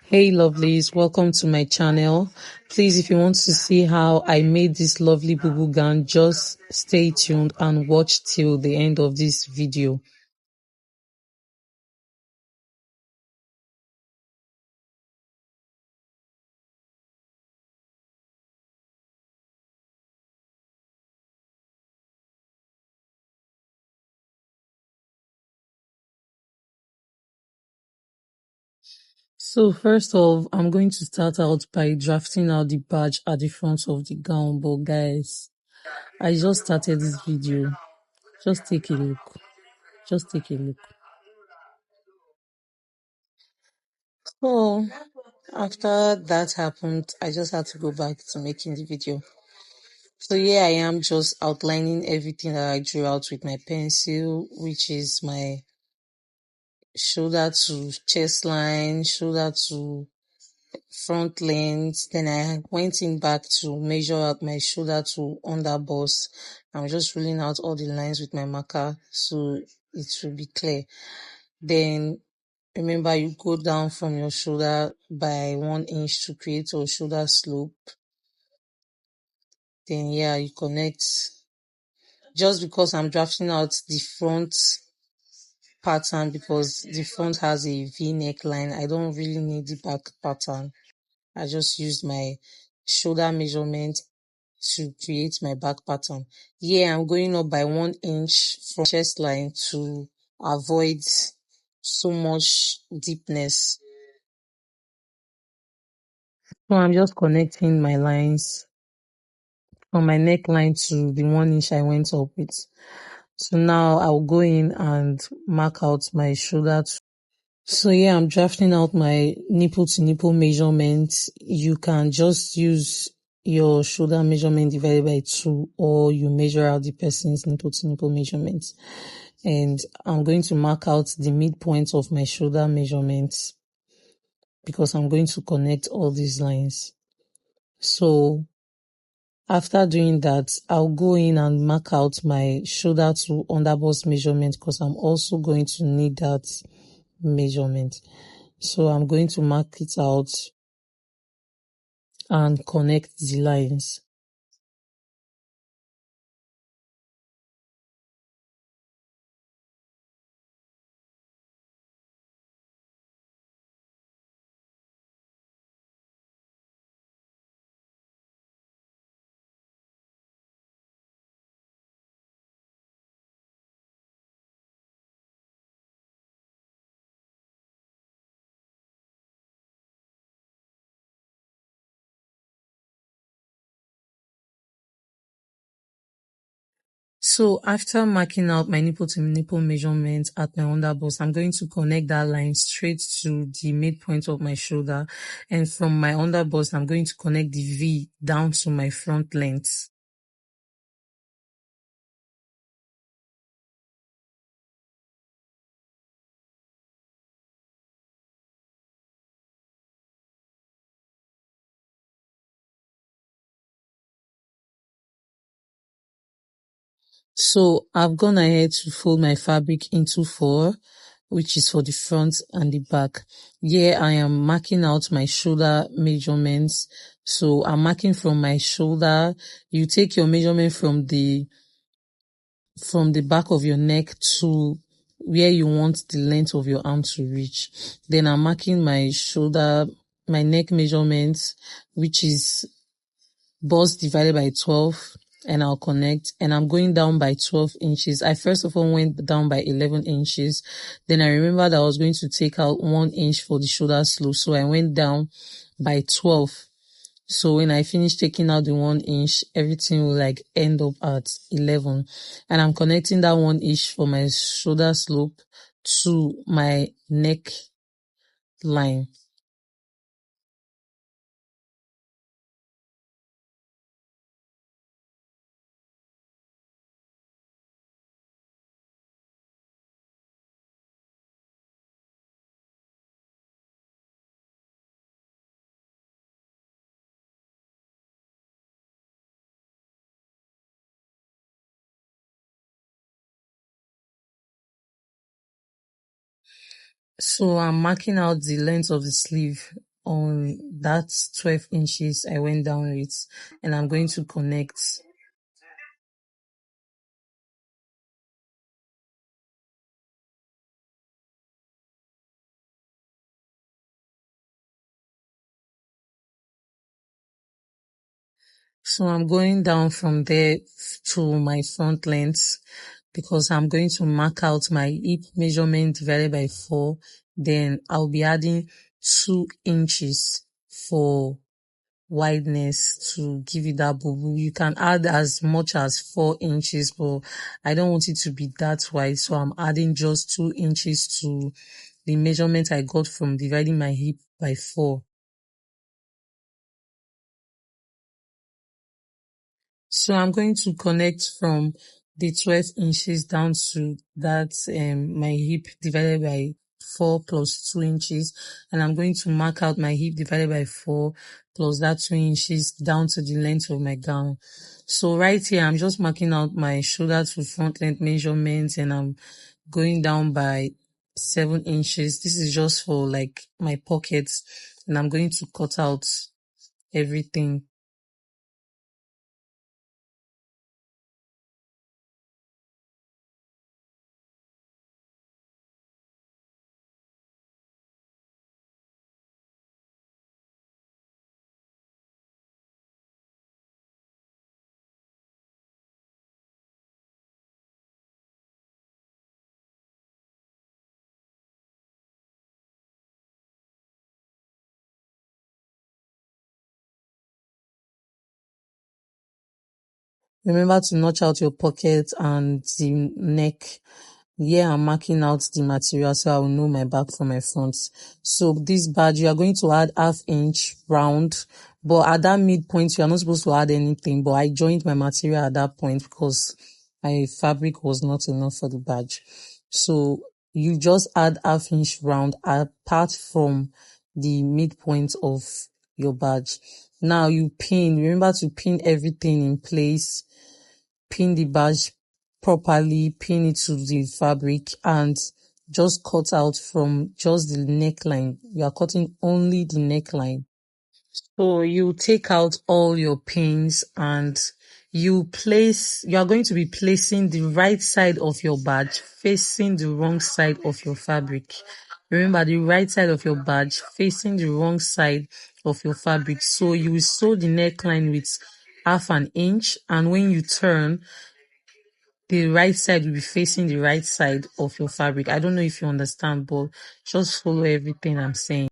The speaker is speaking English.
Hey lovelies, welcome to my channel. Please, if you want to see how I made this lovely Bubu gown, just stay tuned and watch till the end of this video. So first off, I'm going to start out by drafting out the badge at the front of the gown. But guys, I just started this video. Just take a look. Just take a look. So after that happened, I just had to go back to making the video. So here I am just outlining everything that I drew out with my pencil, which is my shoulder to chest line, shoulder to front length. Then I went in back to measure out my shoulder to under bust. I'm just ruling out all the lines with my marker so it will be clear. Then remember, you go down from your shoulder by 1 inch to create your shoulder slope. Then you connect. Just because I'm drafting out the front pattern, because the front has a V neckline, I don't really need the back pattern. I just used my shoulder measurement to create my back pattern. Here I'm going up by 1 inch from chest line to avoid so much deepness. So I'm just connecting my lines from my neckline to the 1 inch I went up with. So now I'll go in and mark out my shoulder. So I'm drafting out my nipple to nipple measurement. You can just use your shoulder measurement divided by 2, or you measure out the person's nipple to nipple measurement. And I'm going to mark out the midpoint of my shoulder measurements because I'm going to connect all these lines. So after doing that, I'll go in and mark out my shoulder to underbust measurement because I'm also going to need that measurement. So I'm going to mark it out and connect the lines. So after marking out my nipple to nipple measurement at my underbust, I'm going to connect that line straight to the midpoint of my shoulder. And from my underbust, I'm going to connect the V down to my front length. So I've gone ahead to fold my fabric into 4, which is for the front and the back. Here I am marking out my shoulder measurements. So I'm marking from my shoulder. You take your measurement from the back of your neck to where you want the length of your arm to reach. Then I'm marking my shoulder, my neck measurements, which is bust divided by 12, and I'll connect, and I'm going down by 12 inches. I first of all went down by 11 inches. Then I remembered I was going to take out 1 inch for the shoulder slope. So I went down by 12. So when I finish taking out the 1 inch, everything will end up at 11. And I'm connecting that 1 inch for my shoulder slope to my neck line. So I'm marking out the length of the sleeve on that 12 inches I went down with, and I'm going to connect. So I'm going down from there to my front length because I'm going to mark out my hip measurement divided by 4. Then I'll be adding 2 inches for wideness to give it that bubble. You can add as much as 4 inches, but I don't want it to be that wide, so I'm adding just 2 inches to the measurement I got from dividing my hip by 4. So I'm going to connect from the 12 inches down to that my hip divided by 4 plus 2 inches, and I'm going to mark out my hip divided by 4 plus that 2 inches down to the length of my gown. So right here I'm just marking out my shoulder to front length measurements, and I'm going down by 7 inches. This is just for like my pockets, and I'm going to cut out everything. Remember to notch out your pocket and the neck. Here I'm marking out the material so I will know my back from my front. So this badge, you are going to add 1/2 inch round, but at that midpoint, you are not supposed to add anything. But I joined my material at that point because my fabric was not enough for the badge. So you just add 1/2 inch round apart from the midpoint of your badge. Now you pin, remember to pin everything in place. Pin the badge properly, pin it to the fabric, and just cut out from just the neckline. You are cutting only the neckline. So you take out all your pins and you are going to be placing the right side of your badge facing the wrong side of your fabric. Remember, the right side of your badge facing the wrong side of your fabric. So you will sew the neckline with 1/2 inch, and when you turn, the right side will be facing the right side of your fabric. I don't know if you understand, but just follow everything I'm saying.